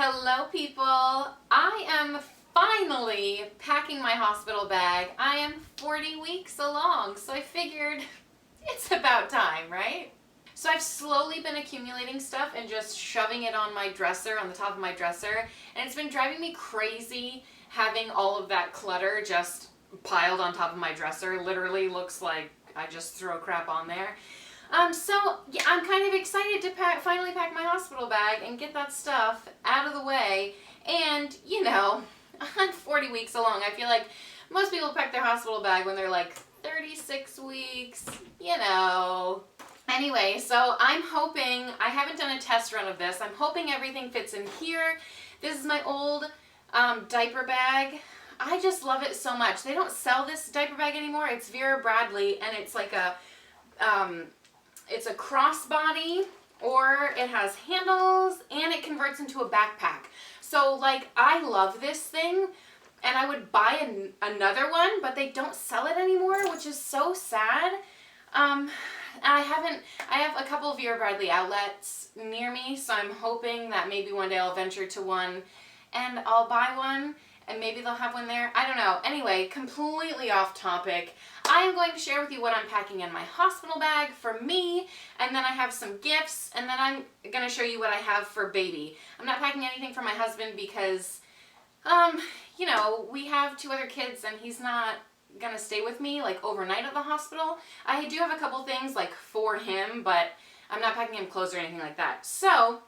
Hello people! I am finally packing my hospital bag. I am 40 weeks along, so I figured it's about time, right? So I've slowly been accumulating stuff and just shoving it on my dresser, on the top of my dresser, and it's been driving me crazy having all of that clutter just piled on top of my dresser. Literally looks like I just throw crap on there. So yeah, I'm kind of excited to finally pack my hospital bag and get that stuff out of the way. And, you know, I'm 40 weeks along. I feel like most people pack their hospital bag when they're like 36 weeks, you know. Anyway, so I'm hoping, I haven't done a test run of this, I'm hoping everything fits in here. This is my old diaper bag. I just love it so much. They don't sell this diaper bag anymore. It's Vera Bradley, and it's like a, it's a crossbody, or it has handles, and it converts into a backpack. So, like, I love this thing, and I would buy another one, but they don't sell it anymore, which is so sad. I have a couple of Vera Bradley outlets near me, so I'm hoping that maybe one day I'll venture to one, and I'll buy one, and maybe they'll have one there. I don't know. Anyway, completely off topic. I am going to share with you what I'm packing in my hospital bag for me, and then I have some gifts, and then I'm going to show you what I have for baby. I'm not packing anything for my husband because, you know, we have 2 other kids, and he's not going to stay with me, like, overnight at the hospital. I do have a couple things, like, for him, but I'm not packing him clothes or anything like that. So,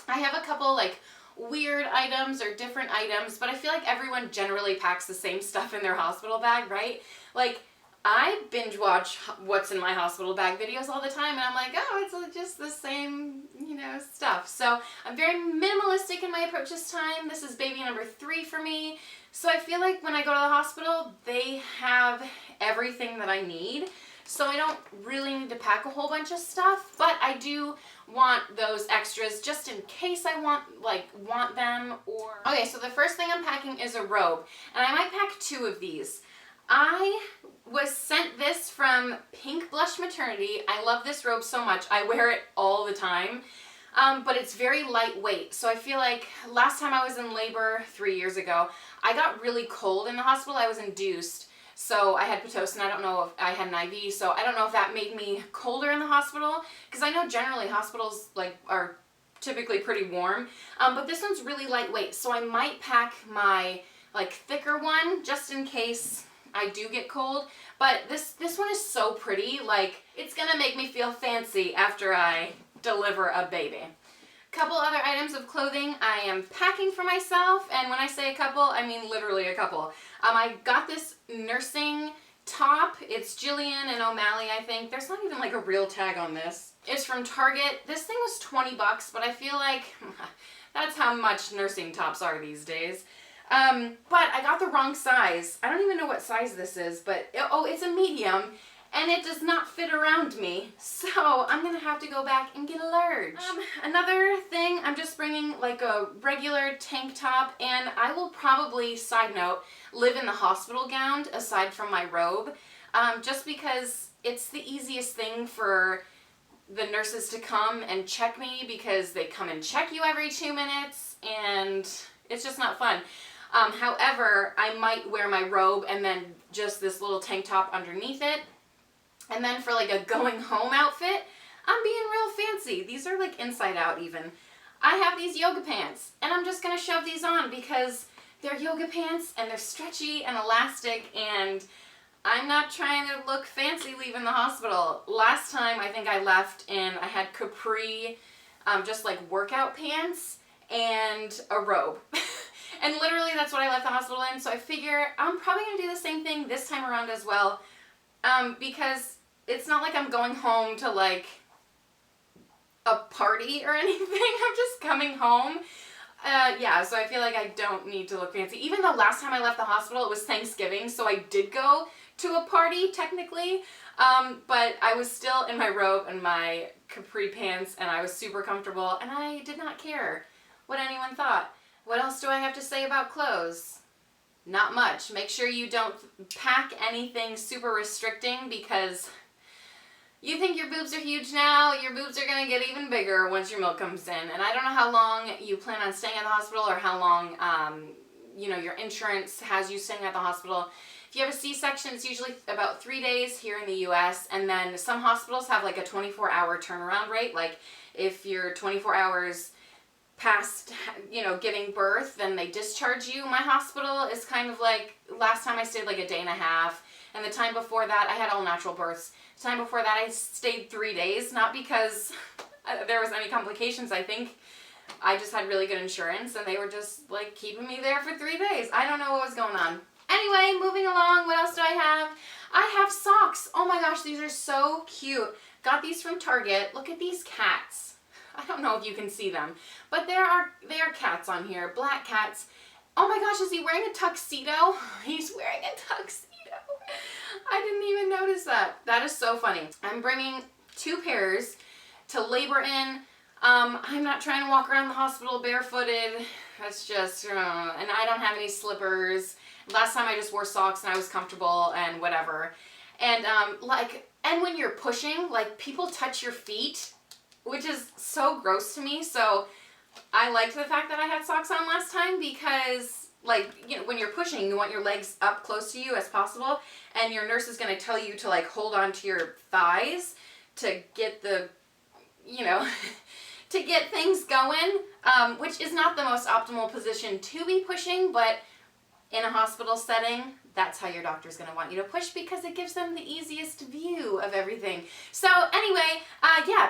I have a couple, like, weird items or different items, but I feel like everyone generally packs the same stuff in their hospital bag, right? Like, I binge watch what's in my hospital bag videos all the time, and I'm like, oh, it's just the same, you know, stuff. So I'm very minimalistic in my approach this time. This is baby number 3 for me. So I feel like when I go to the hospital, they have everything that I need. So I don't really need to pack a whole bunch of stuff, but I do want those extras just in case I want them. Or okay, so the first thing I'm packing is a robe, and I might pack 2 of these. I was sent this from Pink Blush Maternity. I love this robe so much. I wear it all the time, but it's very lightweight. So I feel like last time I was in labor 3 years ago, I got really cold in the hospital. I was induced. So I had Pitocin. I don't know if I had an IV, so I don't know if that made me colder in the hospital, because I know generally hospitals are typically pretty warm, but this one's really lightweight, so I might pack my thicker one just in case I do get cold. But this one is so pretty, like, it's gonna make me feel fancy after I deliver a baby. Couple other items of clothing I am packing for myself, and when I say a couple, I mean literally a couple. I got this nursing top. It's Jillian and O'Malley, I think. There's not even like a real tag on this. It's from Target. This thing was 20 bucks, but I feel like that's how much nursing tops are these days. But I got the wrong size. I don't even know what size this is, but it's a medium, and it does not fit around me, so I'm gonna have to go back and get a large. Another thing, I'm just bringing like a regular tank top, and I will probably, side note, live in the hospital gown aside from my robe, just because it's the easiest thing for the nurses to come and check me, because they come and check you every 2 minutes, and it's just not fun. However, I might wear my robe and then just this little tank top underneath it. And then for like a going home outfit, I'm being real fancy. These are like inside out even. I have these yoga pants, and I'm just gonna shove these on because they're yoga pants and they're stretchy and elastic, and I'm not trying to look fancy leaving the hospital. Last time I think I left and I had capri, just like workout pants and a robe. And literally that's what I left the hospital in, so I figure I'm probably gonna do the same thing this time around as well, because it's not like I'm going home to like a party or anything. I'm just coming home. Yeah, so I feel like I don't need to look fancy. Even though last time I left the hospital, it was Thanksgiving, so I did go to a party technically, but I was still in my robe and my capri pants, and I was super comfortable, and I did not care what anyone thought. What else do I have to say about clothes? Not much. Make sure you don't pack anything super restricting, because You think your boobs are huge now, your boobs are going to get even bigger once your milk comes in. And I don't know how long you plan on staying at the hospital or how long, your insurance has you staying at the hospital. If you have a C-section, it's usually about 3 days here in the U.S. And then some hospitals have like a 24-hour turnaround rate. Like if you're 24 hours past, giving birth, then they discharge you. My hospital is kind of like, last time I stayed like a day and a half. And the time before that, I had all natural births. The time before that, I stayed 3 days. Not because there was any complications. I think I just had really good insurance. And they were just like keeping me there for 3 days. I don't know what was going on. Anyway, moving along, what else do I have? I have socks. Oh my gosh, these are so cute. Got these from Target. Look at these cats. I don't know if you can see them, but they are cats on here, black cats. Oh my gosh, is he wearing a tuxedo? He's wearing a tuxedo. I didn't even notice that. That is so funny. I'm bringing 2 pairs to labor in. I'm not trying to walk around the hospital barefooted. That's just, and I don't have any slippers. Last time I just wore socks and I was comfortable and whatever. And and when you're pushing, like people touch your feet, which is so gross to me. So I liked the fact that I had socks on last time because when you're pushing, you want your legs up close to you as possible. And your nurse is going to tell you to like hold on to your thighs to get the, to get things going, which is not the most optimal position to be pushing, but in a hospital setting, that's how your doctor's going to want you to push because it gives them the easiest view of everything. So anyway,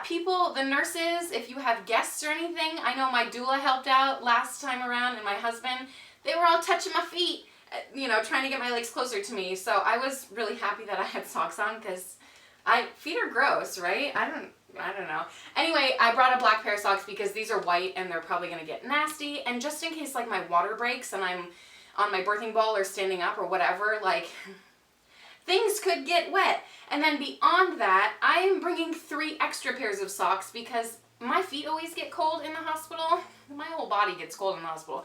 people, the nurses, if you have guests or anything, I know my doula helped out last time around and my husband, they were all touching my feet, trying to get my legs closer to me. So I was really happy that I had socks on because feet are gross, right? I don't know. Anyway, I brought a black pair of socks because these are white and they're probably going to get nasty. And just in case like my water breaks and I'm on my birthing ball or standing up or whatever, like things could get wet. And then beyond that, I am bringing 3 extra pairs of socks because my feet always get cold in the hospital. My whole body gets cold in the hospital.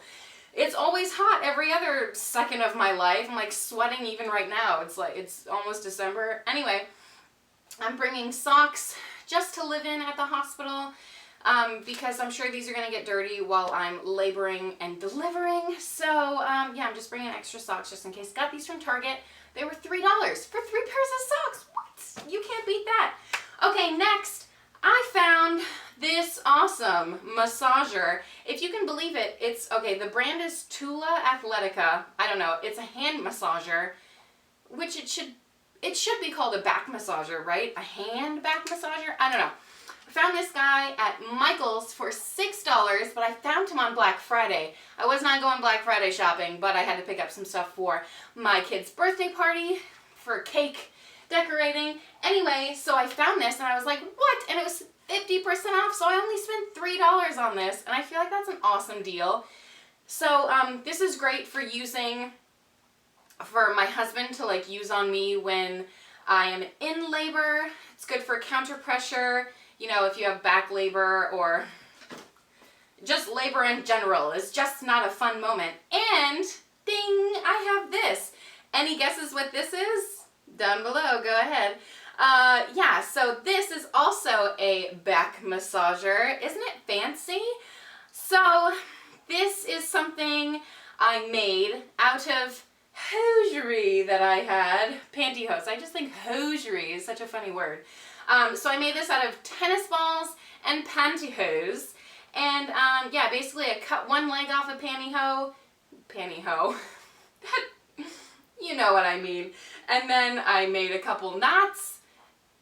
It's always hot every other second of my life. I'm like sweating even right now. It's almost December. Anyway, I'm bringing socks just to live in at the hospital. Because I'm sure these are going to get dirty while I'm laboring and delivering. So, I'm just bringing extra socks just in case. Got these from Target. They were $3 for 3 pairs of socks. What? You can't beat that. Okay, next, I found this awesome massager. If you can believe it, the brand is Tula Athletica. I don't know. It's a hand massager, which it should be called a back massager, right? A hand back massager? I don't know. I found this guy at Michael's for $6, but I found him on Black Friday. I was not going Black Friday shopping, but I had to pick up some stuff for my kid's birthday party, for cake decorating. Anyway, so I found this and I was like, what? And it was 50% off, so I only spent $3 on this, and I feel like that's an awesome deal. So this is great for my husband to like use on me when I am in labor. It's good for counter pressure. If you have back labor or just labor in general, it's just not a fun moment. And ding, I have this. Any guesses what this is? Down below, go ahead. So this is also a back massager. Isn't it fancy? So this is something I made out of hosiery that I had. Pantyhose. I just think hosiery is such a funny word. So I made this out of tennis balls and pantyhose. And basically I cut one leg off a pantyhose. You know what I mean. And then I made a couple knots,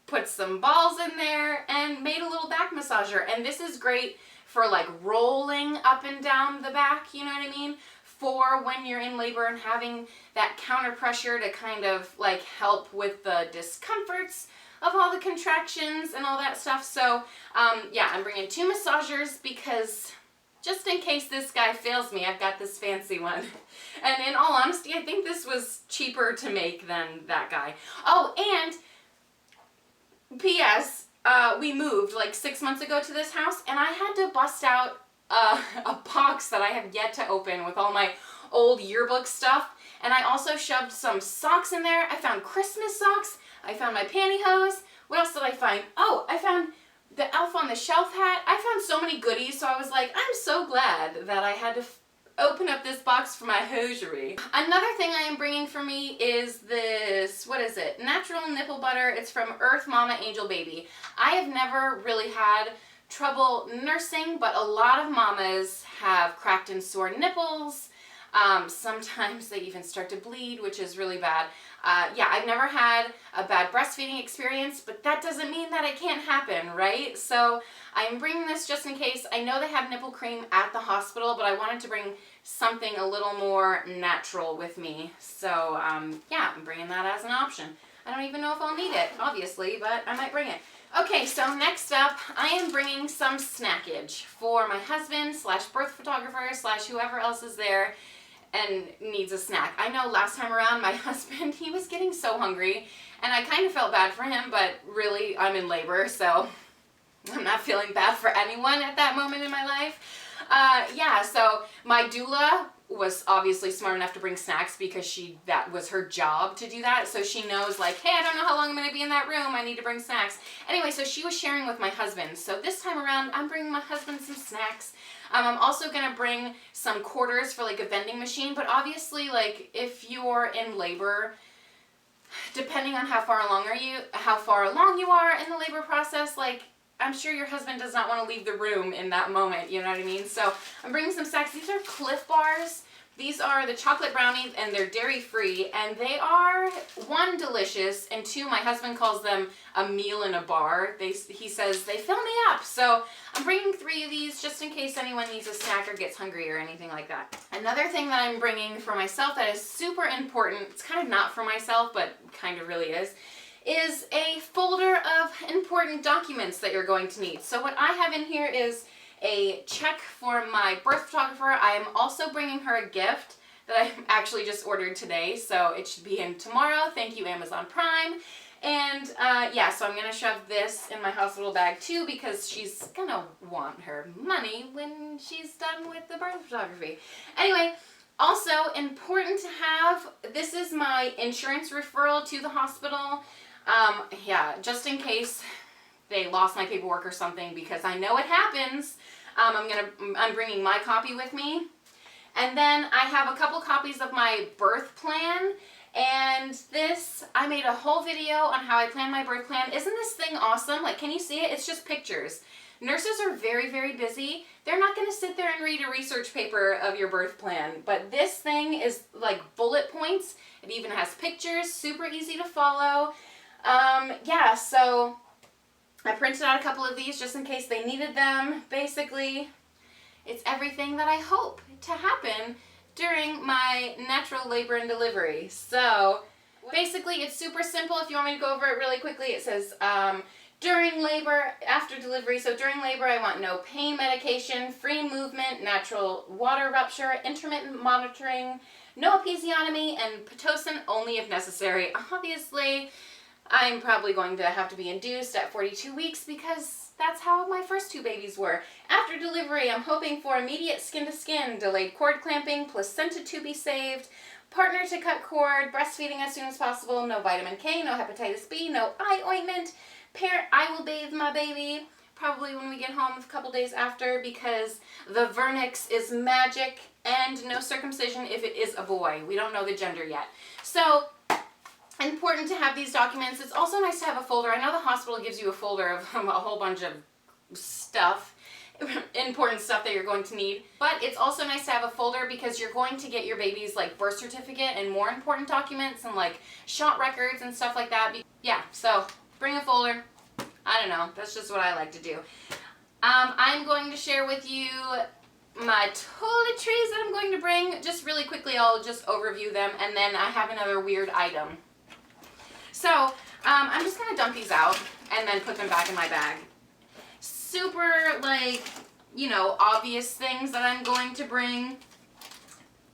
put some balls in there, and made a little back massager. And this is great for like rolling up and down the back, you know what I mean? For when you're in labor and having that counter pressure to kind of like help with the discomforts of all the contractions and all that stuff. So I'm bringing 2 massagers because just in case this guy fails me, I've got this fancy one. And in all honesty, I think this was cheaper to make than that guy. Oh, and P.S. We moved like 6 months ago to this house, and I had to bust out a box that I have yet to open with all my old yearbook stuff. And I also shoved some socks in there. I found Christmas socks. I found my pantyhose. What else did I find? Oh, I found the Elf on the Shelf hat. I found so many goodies, so I was like, I'm so glad that I had to open up this box for my hosiery. Another thing I am bringing for me is this, what is it? Natural nipple butter. It's from Earth Mama Angel Baby. I have never really had trouble nursing, but a lot of mamas have cracked and sore nipples. Sometimes they even start to bleed, which is really bad. Yeah, I've never had a bad breastfeeding experience, but that doesn't mean that it can't happen, right? So I'm bringing this just in case. I know they have nipple cream at the hospital, but I wanted to bring something a little more natural with me. So yeah, I'm bringing that as an option. I don't even know if I'll need it, obviously, but I might bring it. Okay, so next up, I am bringing some snackage for my husband / birth photographer / whoever else is there and needs a snack. I know last time around, my husband, he was getting so hungry, and I kind of felt bad for him, but really, I'm in labor, so I'm not feeling bad for anyone at that moment in my life. Yeah, so my doula was obviously smart enough to bring snacks because that was her job to do that. So she knows, like, hey, I don't know how long I'm going to be in that room. I need to bring snacks. Anyway, so she was sharing with my husband. So this time around, I'm bringing my husband some snacks. I'm also going to bring some quarters for like a vending machine. But obviously, like, if you're in labor, depending on how far along you are in the labor process, like, I'm sure your husband does not want to leave the room in that moment, you know what I mean? So I'm bringing some snacks. These are Cliff Bars. These are the chocolate brownies, and they're dairy-free, and they are, 1, delicious, and 2, my husband calls them a meal in a bar. He says they fill me up. So I'm bringing 3 of these just in case anyone needs a snack or gets hungry or anything like that. Another thing that I'm bringing for myself that is super important, it's kind of not for myself, but kind of really is a folder of important documents that you're going to need. So what I have in here is a check for my birth photographer. I am also bringing her a gift that I actually just ordered today, so it should be in tomorrow. Thank you, Amazon Prime. And yeah, so I'm gonna shove this in my hospital bag too because she's gonna want her money when she's done with the birth photography. Anyway, also important to have, this is my insurance referral to the hospital. Yeah, just in case they lost my paperwork or something, because I know it happens. I'm bringing my copy with me. And then I have a couple copies of my birth plan. And this, I made a whole video on how I plan my birth plan. Isn't this thing awesome? Like, can you see it? It's just pictures. Nurses are very, very busy. They're not going to sit there and read a research paper of your birth plan. But this thing is like bullet points. It even has pictures, super easy to follow. Yeah, so I printed out a couple of these just in case they needed them. Basically, it's everything that I hope to happen during my natural labor and delivery. So basically, it's super simple. If you want me to go over it really quickly, it says during labor, after delivery. So during labor, I want no pain medication, free movement, natural water rupture, intermittent monitoring, no episiotomy, and Pitocin only if necessary. Obviously, I'm probably going to have to be induced at 42 weeks because that's how my first 2 babies were. After delivery, I'm hoping for immediate skin-to-skin, delayed cord clamping, placenta to be saved, partner to cut cord, breastfeeding as soon as possible, no vitamin K, no hepatitis B, no eye ointment. Parent, I will bathe my baby probably when we get home a couple days after because the vernix is magic, and no circumcision if it is a boy. We don't know the gender yet. So, important to have these documents. It's also nice to have a folder. I know the hospital gives you a folder of a whole bunch of stuff, important stuff that you're going to need, but it's also nice to have a folder because you're going to get your baby's like birth certificate and more important documents and like shot records and stuff like that. Yeah, so bring a folder. I don't know, that's just what I like to do. I'm going to share with you my toiletries that I'm going to bring. Just really quickly, I'll just overview them, and then I have another weird item. So, I'm just going to dump these out and then put them back in my bag. Super, like, you know, obvious things that I'm going to bring.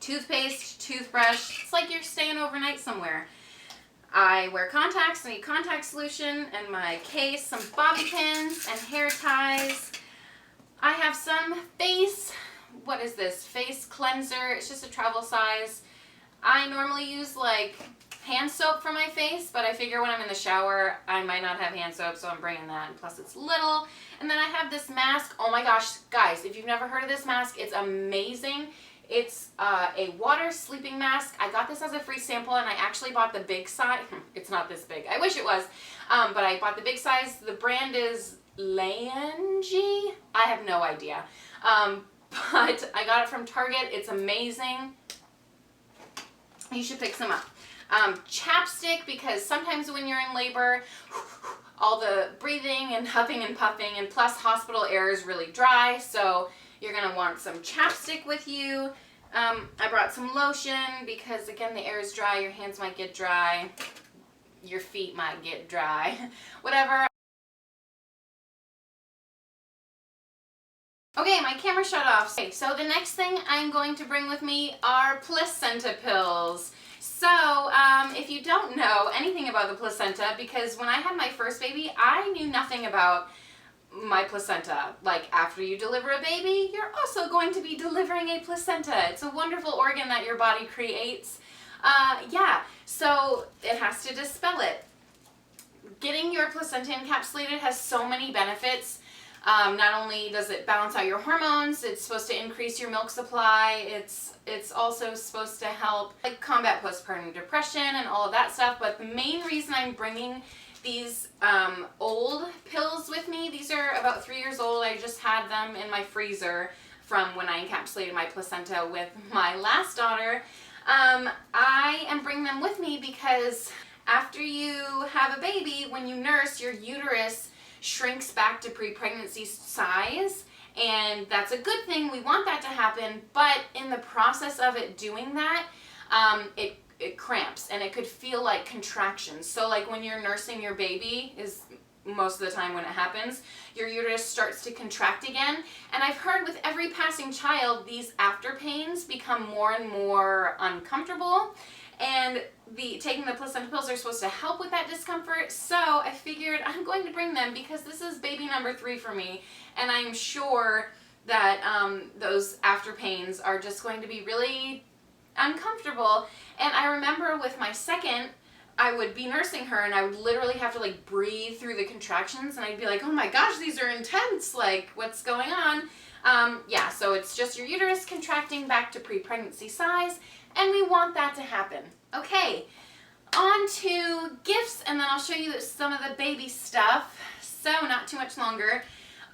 Toothpaste, toothbrush. It's like you're staying overnight somewhere. I wear contacts. I need contact solution in my case, some bobby pins and hair ties. I have some face, face cleanser. It's just a travel size. I normally use like hand soap for my face, but I figure when I'm in the shower, I might not have hand soap, so I'm bringing that, and plus it's little. And then I have this mask. Oh my gosh, guys, if you've never heard of this mask, it's amazing. It's a water sleeping mask. I got this as a free sample, and I actually bought the big size. It's not this big. I wish it was, but I bought the big size. The brand is Lange. I have no idea, but I got it from Target. It's amazing. You should pick some up. Chapstick, because sometimes when you're in labor, all the breathing and huffing and puffing, and plus hospital air is really dry, so you're going to want some chapstick with you. I brought some lotion because, again, the air is dry. Your hands might get dry. Your feet might get dry. Whatever. Okay, my camera shut off. Okay, so the next thing I'm going to bring with me are placenta pills. So, if you don't know anything about the placenta, because when I had my first baby, I knew nothing about my placenta. Like, after you deliver a baby, you're also going to be delivering a placenta. It's a wonderful organ that your body creates. Yeah, so it has to dispel it. Getting your placenta encapsulated has so many benefits. Not only does it balance out your hormones, it's supposed to increase your milk supply. It's also supposed to help like combat postpartum depression and all of that stuff. But the main reason I'm bringing these old pills with me, these are about 3 years old. I just had them in my freezer from when I encapsulated my placenta with my last daughter. I am bringing them with me because after you have a baby, when you nurse, your uterus shrinks back to pre-pregnancy size, and that's a good thing. We want that to happen, but in the process of it doing that, it cramps, and it could feel like contractions. So like when you're nursing your baby is most of the time when it happens, your uterus starts to contract again. And I've heard with every passing child, these after pains become more and more uncomfortable. And taking the placenta pills are supposed to help with that discomfort. So I figured I'm going to bring them because this is baby number 3 for me. And I'm sure that those after pains are just going to be really uncomfortable. And I remember with my second, I would be nursing her and I would literally have to like breathe through the contractions, and I'd be like, oh my gosh, these are intense. Like, what's going on? Yeah, so it's just your uterus contracting back to pre-pregnancy size, and we want that to happen. Okay, on to gifts, and then I'll show you some of the baby stuff. So not too much longer.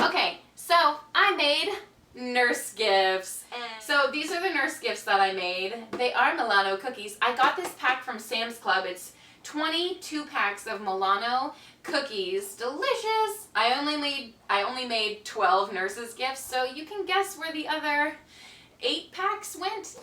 Okay, so I made nurse gifts. So these are the nurse gifts that I made. They are Milano cookies. I got this pack from Sam's Club. It's 22 packs of Milano cookies. Delicious. I only made 12 nurses gifts, so you can guess where the other 8 packs went.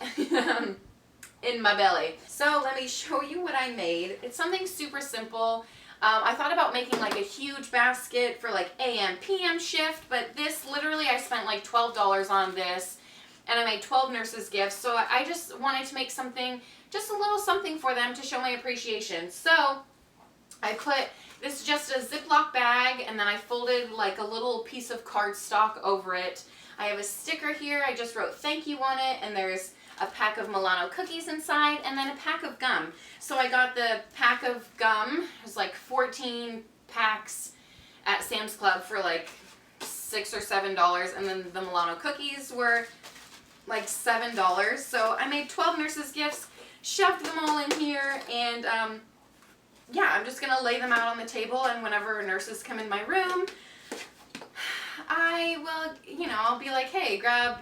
In my belly. So let me show you what I made. It's something super simple. I thought about making like a huge basket for like AM, PM shift, but this literally I spent like $12 on this, and I made 12 nurses gifts. So I just wanted to make something, just a little something for them to show my appreciation. So I put this just a Ziploc bag, and then I folded like a little piece of cardstock over it. I have a sticker here. I just wrote thank you on it, and there's a pack of Milano cookies inside, and then a pack of gum. So I got the pack of gum. It was like 14 packs at Sam's Club for like $6 or $7, and then the Milano cookies were like $7. So I made 12 nurses gifts, shoved them all in here, and yeah, I'm just gonna lay them out on the table, and whenever nurses come in my room, I will, you know, I'll be like, hey, grab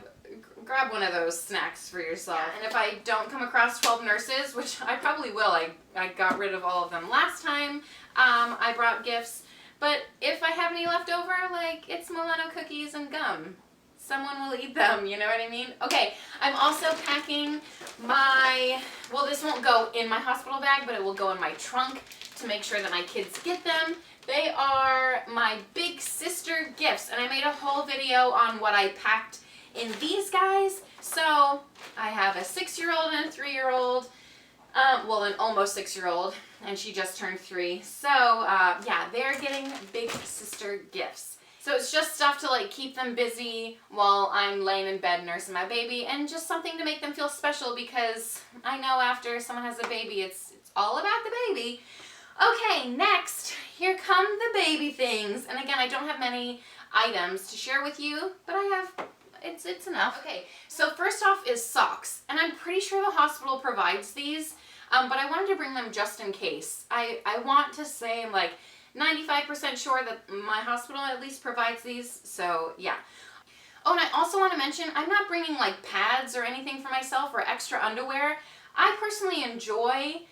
one of those snacks for yourself. Yeah. And if I don't come across 12 nurses, which I probably will, I got rid of all of them last time I brought gifts, but if I have any left over, like, it's Milano cookies and gum. Someone will eat them, you know what I mean? Okay, I'm also packing my, well, this won't go in my hospital bag, but it will go in my trunk to make sure that my kids get them. They are my big sister gifts, and I made a whole video on what I packed in these guys. So I have a 6-year-old and a 3-year-old, well, an almost 6-year-old, and she just turned 3. So yeah, they're getting big sister gifts. So it's just stuff to like keep them busy while I'm laying in bed nursing my baby, and just something to make them feel special, because I know after someone has a baby, it's all about the baby. Okay, next, here come the baby things. And again, I don't have many items to share with you, but I have, it's enough. Okay, so first off is socks. And I'm pretty sure the hospital provides these, but I wanted to bring them just in case. I want to say I'm like 95% sure that my hospital at least provides these, so yeah. Oh, and I also want to mention, I'm not bringing like pads or anything for myself or extra underwear. I personally enjoy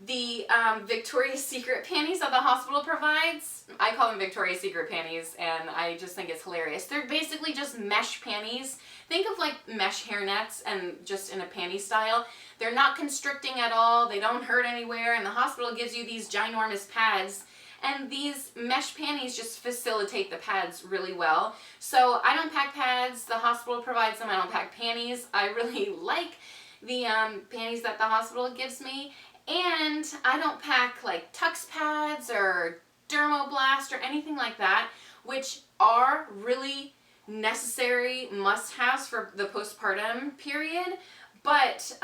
the Victoria's Secret panties that the hospital provides. I call them Victoria's Secret panties, and I just think it's hilarious. They're basically just mesh panties. Think of like mesh hairnets and just in a panty style. They're not constricting at all. They don't hurt anywhere, and the hospital gives you these ginormous pads. And these mesh panties just facilitate the pads really well. So I don't pack pads. The hospital provides them. I don't pack panties. I really like the panties that the hospital gives me. And I don't pack like Tux pads or Dermoblast or anything like that, which are really necessary must-haves for the postpartum period. But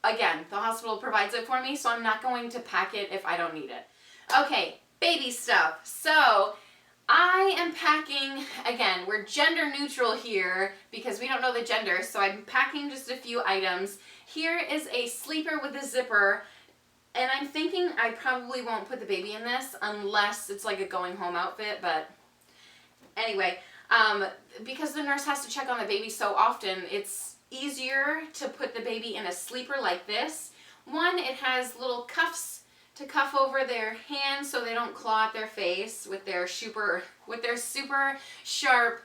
again, the hospital provides it for me, so I'm not going to pack it if I don't need it. Okay, baby stuff. So I am packing, again, we're gender neutral here because we don't know the gender, so I'm packing just a few items. Here is a sleeper with a zipper. And I'm thinking I probably won't put the baby in this unless it's like a going home outfit, but anyway, because the nurse has to check on the baby so often, it's easier to put the baby in a sleeper like this. One, it has little cuffs to cuff over their hands so they don't claw at their face with their super sharp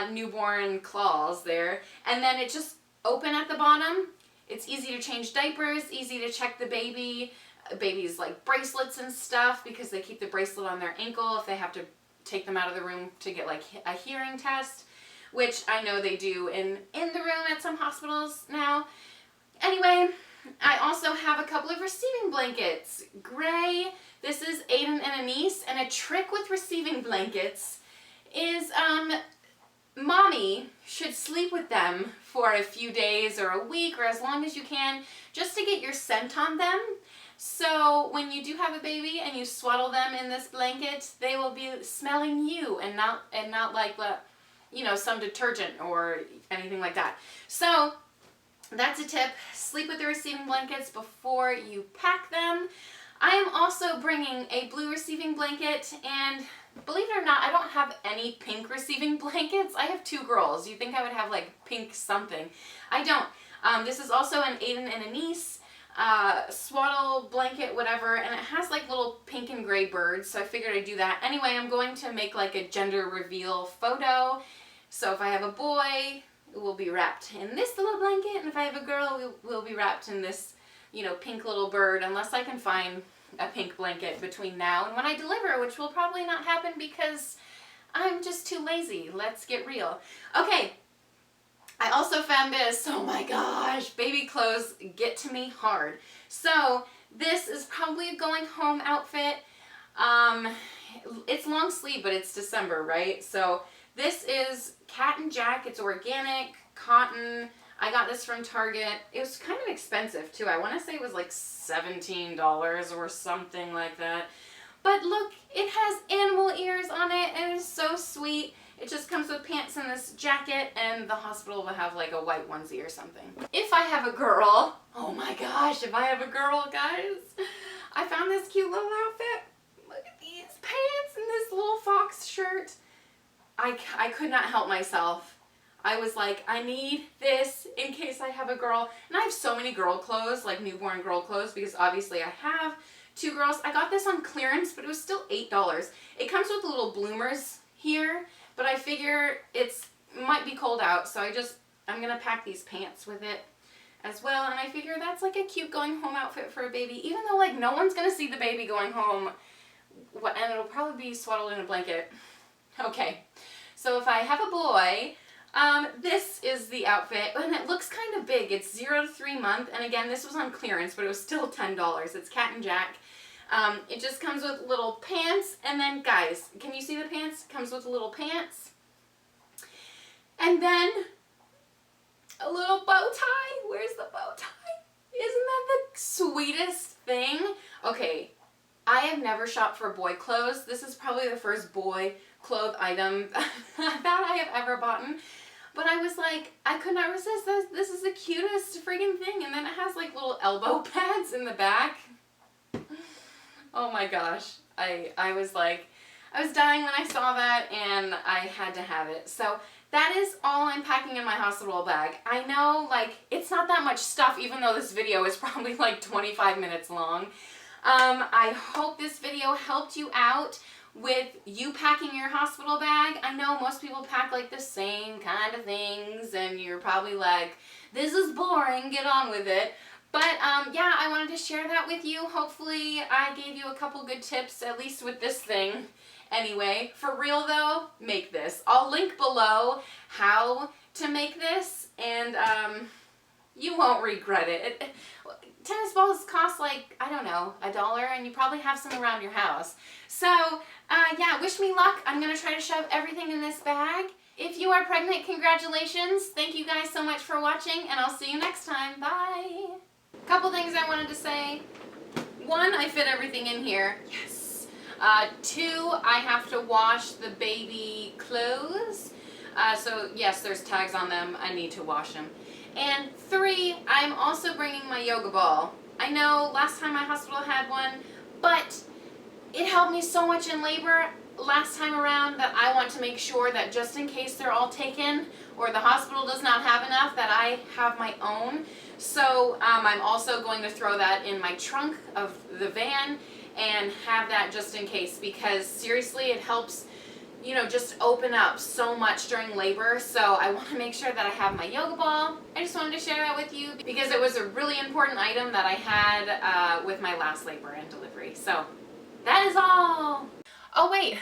newborn claws there. And then it just open at the bottom. It's easy to change diapers, easy to check the baby's like bracelets and stuff, because they keep the bracelet on their ankle if they have to take them out of the room to get like a hearing test, which I know they do in the room at some hospitals now. Anyway, I also have a couple of receiving blankets. Gray, this is Aiden and Anise, and a trick with receiving blankets is mommy should sleep with them for a few days or a week or as long as you can, just to get your scent on them. So when you do have a baby and you swaddle them in this blanket, they will be smelling you and not like some detergent or anything like that. So that's a tip. Sleep with the receiving blankets before you pack them. I am also bringing a blue receiving blanket, and believe it or not, I don't have any pink receiving blankets. I have two girls. You'd think I would have like pink something. I don't. This is also an Aiden and Anise swaddle blanket, whatever, and it has like little pink and gray birds, so I figured I'd do that. Anyway, I'm going to make like a gender reveal photo. So if I have a boy, it will be wrapped in this little blanket, and if I have a girl, we'll be wrapped in this, pink little bird, unless I can find a pink blanket between now and when I deliver, which will probably not happen because I'm just too lazy. Let's get real. Okay, I also found this. Oh my gosh, baby clothes get to me hard. So this is probably a going home outfit. It's long sleeve, but it's December, right? So this is Cat and Jack. It's organic, cotton. I got this from Target. It was kind of expensive too. I want to say it was like $17 or something like that. But look, it has animal ears on it, and it's so sweet. It just comes with pants and this jacket, and the hospital will have like a white onesie or something. If I have a girl, oh my gosh, if I have a girl, guys, I found this cute little outfit. Look at these pants and this little fox shirt. I could not help myself. I was like, I need this in case I have a girl. And I have so many girl clothes, like newborn girl clothes, because obviously I have two girls. I got this on clearance, but it was still $8. It comes with little bloomers here, but I figure might be cold out, so I'm gonna pack these pants with it as well. And I figure that's like a cute going home outfit for a baby, even though like no one's gonna see the baby going home, and it'll probably be swaddled in a blanket. Okay, so if I have a boy, this is the outfit, and it looks kind of big. It's 0 to 3 month, and again, this was on clearance, but it was still $10. It's Cat and Jack. It just comes with little pants, and then guys, can you see the pants? It comes with little pants. And then a little bow tie. Where's the bow tie? Isn't that the sweetest thing? Okay, I have never shopped for boy clothes. This is probably the first boy clothes item that I have ever bought. But I was like, I could not resist this. This is the cutest friggin' thing. And then it has like little elbow pads in the back. Oh my gosh. I was like, I was dying when I saw that, and I had to have it. So that is all I'm packing in my hospital bag. I know, like, it's not that much stuff, even though this video is probably like 25 minutes long. I hope this video helped you out with you packing your hospital bag. I know most people pack like the same kind of things, and you're probably like, this is boring, get on with it. But yeah, I wanted to share that with you. Hopefully I gave you a couple good tips, at least with this thing. Anyway, for real though, make this. I'll link below how to make this, and you won't regret it. Tennis balls cost like, I don't know, $1, and you probably have some around your house. So yeah, wish me luck. I'm going to try to shove everything in this bag. If you are pregnant, congratulations. Thank you guys so much for watching, and I'll see you next time. Bye. Couple things I wanted to say. 1, I fit everything in here. Yes. 2, I have to wash the baby clothes. So yes, there's tags on them. I need to wash them. And 3, I'm also bringing my yoga ball. I know last time my hospital had one, but it helped me so much in labor last time around that I want to make sure that just in case they're all taken or the hospital does not have enough, that I have my own. So I'm also going to throw that in my trunk of the van and have that just in case, because seriously, it helps, you know, just open up so much during labor. So I want to make sure that I have my yoga ball. I just wanted to share that with you because it was a really important item that I had with my last labor and delivery. So that is all. Oh wait.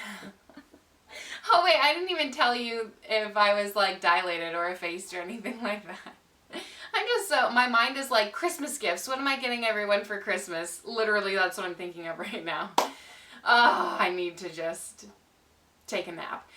Oh wait, I didn't even tell you if I was like dilated or effaced or anything like that. I'm just so, my mind is like, Christmas gifts. What am I getting everyone for Christmas? Literally, that's what I'm thinking of right now. Oh, I need to just take a nap.